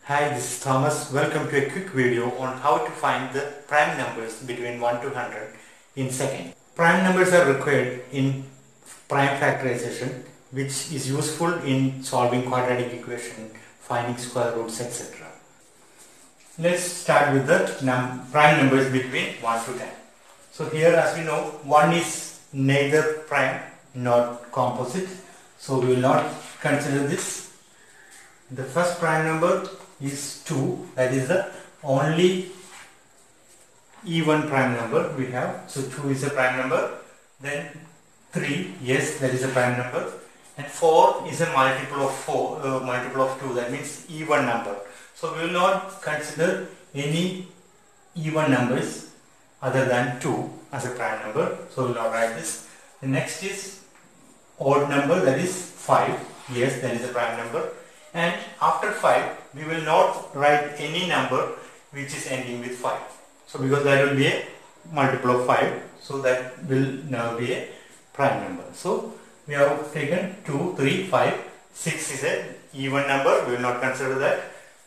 Hi, this is Thomas. Welcome to a quick video on how to find the prime numbers between 1 to 100 in seconds. Prime numbers are required in prime factorization, which is useful in solving quadratic equation, finding square roots, etc. Let's start with the prime numbers between 1 to 10. So here, as we know, 1 is neither prime nor composite, so we will not consider this. The first prime number is 2, that is the only even prime number we have. So 2 is a prime number. Then 3, yes, that is a prime number. And 4 is a multiple of 2, that means even number. So we will not consider any even numbers other than 2 as a prime number. So we will not write this. The next is odd number, that is 5. Yes, that is a prime number. And after 5, we will not write any number which is ending with 5. So because that will be a multiple of 5, so that will now be a prime number. So we have taken 2, 3, 5, 6 is a even number, we will not consider that.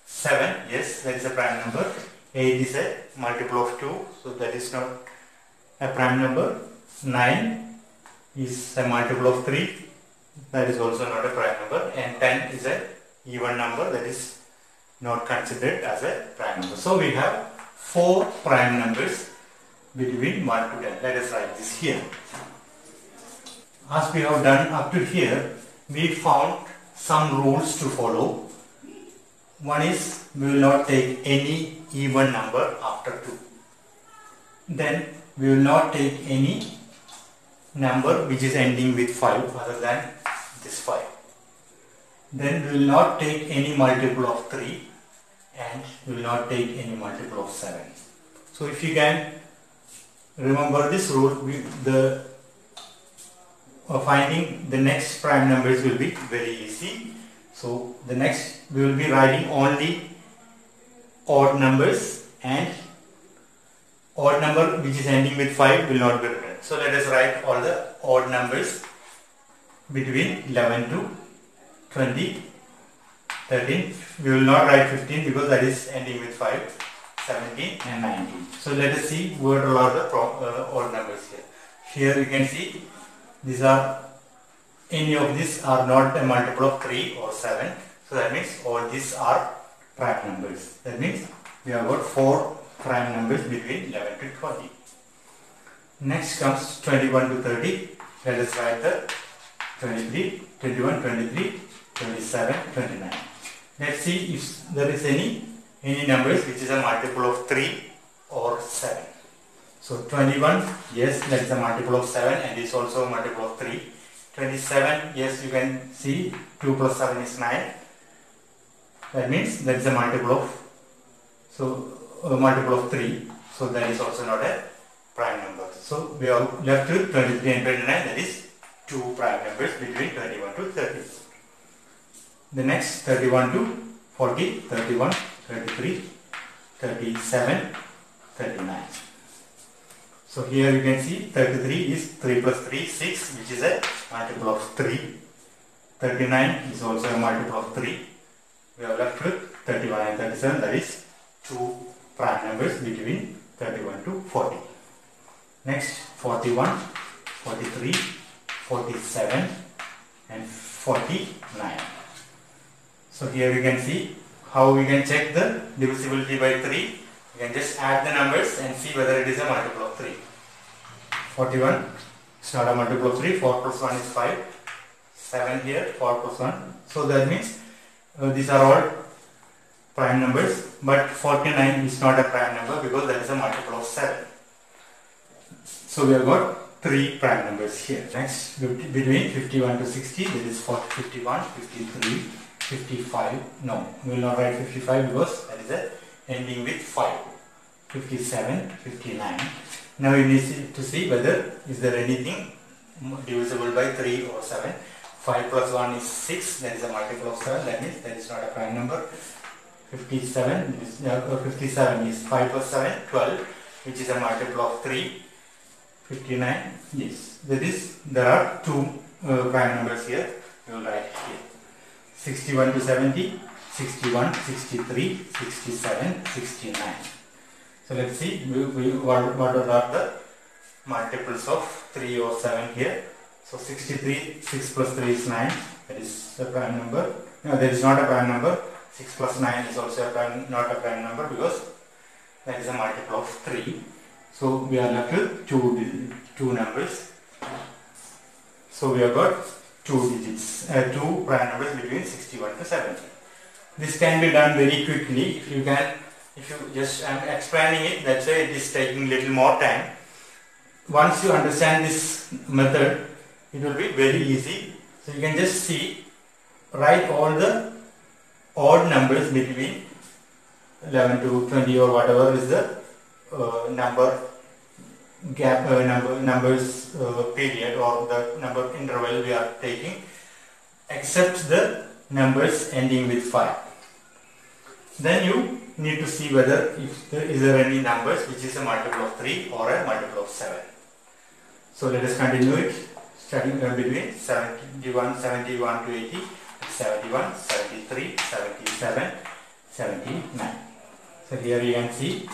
7, yes, that is a prime number. 8 is a multiple of 2, so that is not a prime number. 9 is a multiple of 3, that is also not a prime number. And 10 is a even number, that is not considered as a prime number. So we have 4 prime numbers between 1 to 10. Let us write this here. As we have done up to here, we found some rules to follow. One is, we will not take any even number after 2. Then we will not take any number which is ending with 5 other than this 5. Then we will not take any multiple of 3 and we will not take any multiple of 7. So if you can remember this rule, finding the next prime numbers will be very easy. So the next we will be writing only odd numbers, and odd number which is ending with 5 will not be written. So let us write all the odd numbers between 11 to 20, 13, we will not write 15 because that is ending with 5, 17 and 19. So let us see what are the odd numbers here. Here you can see any of these are not a multiple of 3 or 7. So that means all these are prime numbers. That means we have got 4 prime numbers between 11 to 20. Next comes 21 to 30. Let us write the 23, 21, 23, 27, 29. Let's see if there is any numbers which is a multiple of 3 or 7. So 21, yes, that is a multiple of 7 and is also a multiple of 3. 27, yes, you can see 2 plus 7 is 9. That means that is a multiple of 3. So that is also not a prime number. So we are left with 23 and 29, that is 2 prime numbers between 21 to 30. The next 31 to 40, 31, 33, 37, 39. So here you can see 33 is 3 plus 3, 6, which is a multiple of 3. 39 is also a multiple of 3. We are left with 31 and 37, that is 2 prime numbers between 31 to 40. Next 41, 43, 47 and 49. So here you can see how we can check the divisibility by 3. You can just add the numbers and see whether it is a multiple of 3. 41 is not a multiple of 3. 4 plus 1 is 5. 7 here, 4 plus 1. So that means these are all prime numbers, but 49 is not a prime number because that is a multiple of 7. So we have got 3 prime numbers here. Next, between 51 to 60, that is 51, 53, 55. No, we will not write 55 because that is a ending with 5. 57, 59. Now you need to see whether is there anything divisible by 3 or 7. 5 plus 1 is 6, that is a multiple of 7, that means that is not a prime number. 57 is 5 plus 7, 12, which is a multiple of 3. 59, yes, there are 2 prime numbers here, we will write here. 61 to 70, 61, 63, 67, 69. So let's see what are the multiples of 3 or 7 here. So 63, 6 plus 3 is 9, that is a prime number. No, that is not a prime number. 6 plus 9 is also not a prime number because that is a multiple of 3. So we are left with two numbers. So we have got two prime numbers between 61 to 70. This can be done very quickly if you just, I'm explaining it, that's why it is taking little more time. Once you understand this method, it will be very easy. So you can just write all the odd numbers between 11 to 20 or whatever is the numbers period or the number interval we are taking, except the numbers ending with 5. Then you need to see whether is there any numbers which is a multiple of 3 or a multiple of 7. So let us continue it, starting between 71 to 80, 71, 73, 77, 79. So here you can see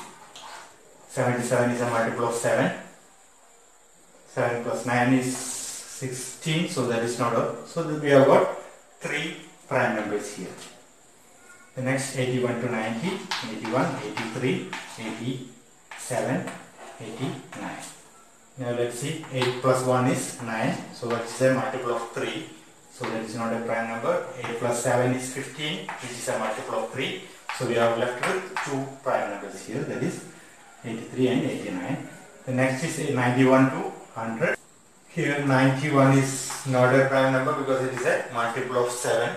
77 is a multiple of 7. 7 plus 9 is 16, so that is not a. So we have got 3 prime numbers here. The next 81 to 90, 81, 83, 87, 89. Now let's see, 8 plus 1 is 9, so that is a multiple of 3. So that is not a prime number. 8 plus 7 is 15, which is a multiple of 3. So we are left with 2 prime numbers here, that is 83 and 89. The next is 91 to 100. Here 91 is not a prime number because it is a multiple of 7.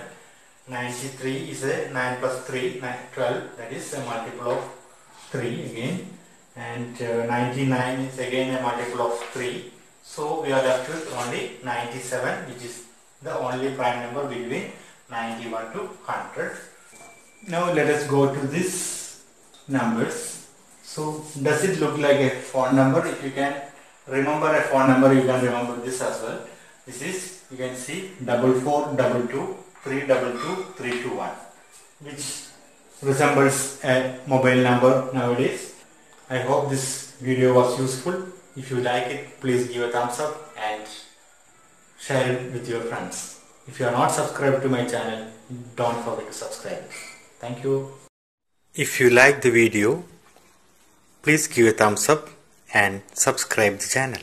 93 is a 9 plus 3, 12, that is a multiple of 3 again. And 99 is again a multiple of 3. So we are left with only 97, which is the only prime number between 91 to 100. Now let us go to these numbers. So does it look like a phone number? If you can remember a phone number, you can remember this as well. This is, you can see, 4422 322 321, which resembles a mobile number nowadays. I hope this video was useful. If you like it, please give a thumbs up and share it with your friends. If you are not subscribed to my channel, don't forget to subscribe. Thank you. If you like the video, please give a thumbs up and subscribe the channel.